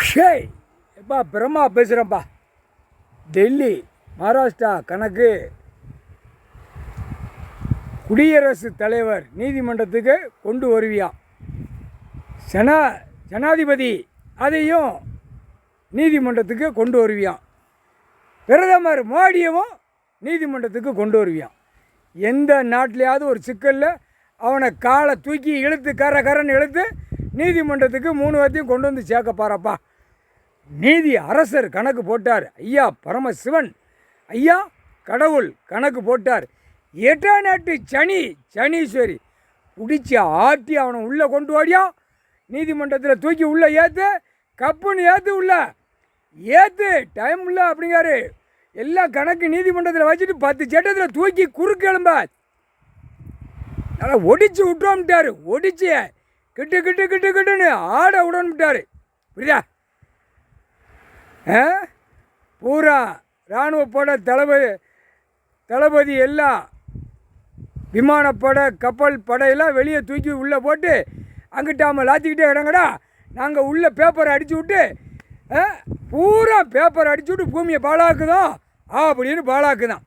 ஷேய் எப்பா பிரம்மா பேசுகிறேன்ப்பா. டெல்லி மகாராஷ்டிரா கணக்கு குடியரசுத் தலைவர் நீதிமன்றத்துக்கு கொண்டு வருவியாம். ஜனாதிபதி அதையும் நீதிமன்றத்துக்கு கொண்டு வருவியாம். பிரதமர் மோடியவும் நீதிமன்றத்துக்கு கொண்டு வருவியாம். எந்த நாட்டிலையாவது ஒரு சிக்கலில் அவனை காலை தூக்கி இழுத்து கரன்னு இழுத்து நீதிமன்றத்துக்கு 3 பேர்த்தையும் கொண்டு வந்து சேர்க்க பாருப்பா. நீதி அரசர் கணக்கு போட்டார். ஐயா பரமசிவன், ஐயா கடவுள் கணக்கு போட்டார். 8ஆம் நாட்டு சனீஸ்வரி பிடிச்சி ஆட்டி அவனை உள்ளே கொண்டு வாடியா. நீதிமன்றத்தில் தூக்கி உள்ளே ஏற்று, கப்புன்னு ஏற்று உள்ள ஏற்று, டைம் இல்லை அப்படிங்காரு. எல்லா கணக்கு நீதிமன்றத்தில் வச்சுட்டு 10 சட்டத்தில் தூக்கி குறுக்கு எலும்ப நல்லா ஒடிச்சு விட்டோம்ட்டார். ஒடிச்சு கிட்டுன்னு ஆட விடணும்ட்டார். புரியுதா? பூரா இராணுவப்பட தளபதி எல்லாம் விமானப்பட கப்பல் படையெல்லாம் வெளியே தூக்கி உள்ளே போட்டு அங்கிட்டாமல் லாத்திக்கிட்டே இடங்கடா. நாங்கள் உள்ளே பேப்பரை அடித்து விட்டு பூரா பேப்பரை அடிச்சு விட்டு பூமியை பாழாக்குதோம் அப்படின்னு பாழாக்குதான்.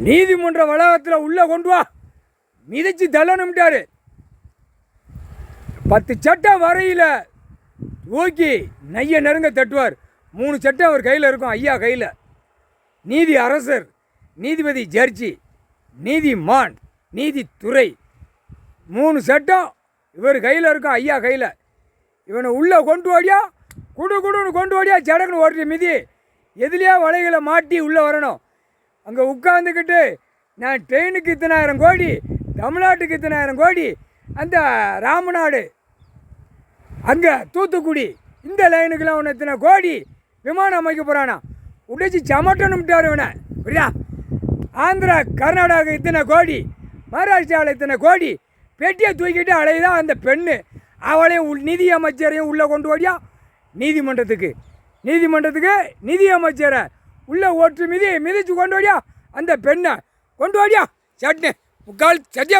நீதிமன்ற வளாகத்தில் உள்ளே கொண்டு வா, மிதிச்சு தள்ளணும்ட்டார். 10 சட்டம் வரையில் தூக்கி நைய நெருங்க தட்டுவார். 3 சட்டம் அவர் கையில் இருக்கும், ஐயா கையில். நீதி அரசர், நீதிபதி ஜட்ஜி, நீதிமான், நீதித்துறை, 3 சட்டம் இவர் கையில் இருக்கும், ஐயா கையில். இவனை உள்ளே கொண்டு வாடியா, குடுன்னு கொண்டு வாடியா, சடக்குன்னு ஓட்டுற மிதி. எதுலையா வலைகளை மாட்டி உள்ளே வரணும். அங்கே உட்காந்துக்கிட்டு நான் ட்ரெயினுக்கு இத்தனை 1000 கோடி, தமிழ்நாட்டுக்கு இத்தனை 1000 கோடி, அந்த ராமநாடு அங்கே தூத்துக்குடி இந்த லைனுக்கெல்லாம் ஒன்று இத்தனை கோடி விமானம் அமைக்க போகிறானா. உடைச்சி சமட்டணும்ட்டார் இவனை. புரியா? ஆந்திரா கர்நாடகா இத்தனை கோடி, மகாராஷ்டிராவில் இத்தனை கோடி, பெட்டியை தூக்கிட்டு அலையுதான் அந்த பெண்ணு. அவளையும் நிதி அமைச்சரையும் உள்ளே கொண்டு வாடியா நீதிமன்றத்துக்கு. நிதி அமைச்சரை உள்ளே ஓட்டு மிதிச்சு கொண்டு வாடியா அந்த பெண்ணை கொண்டு வாடியா. சட்னு முக்கால் சத்தியம்.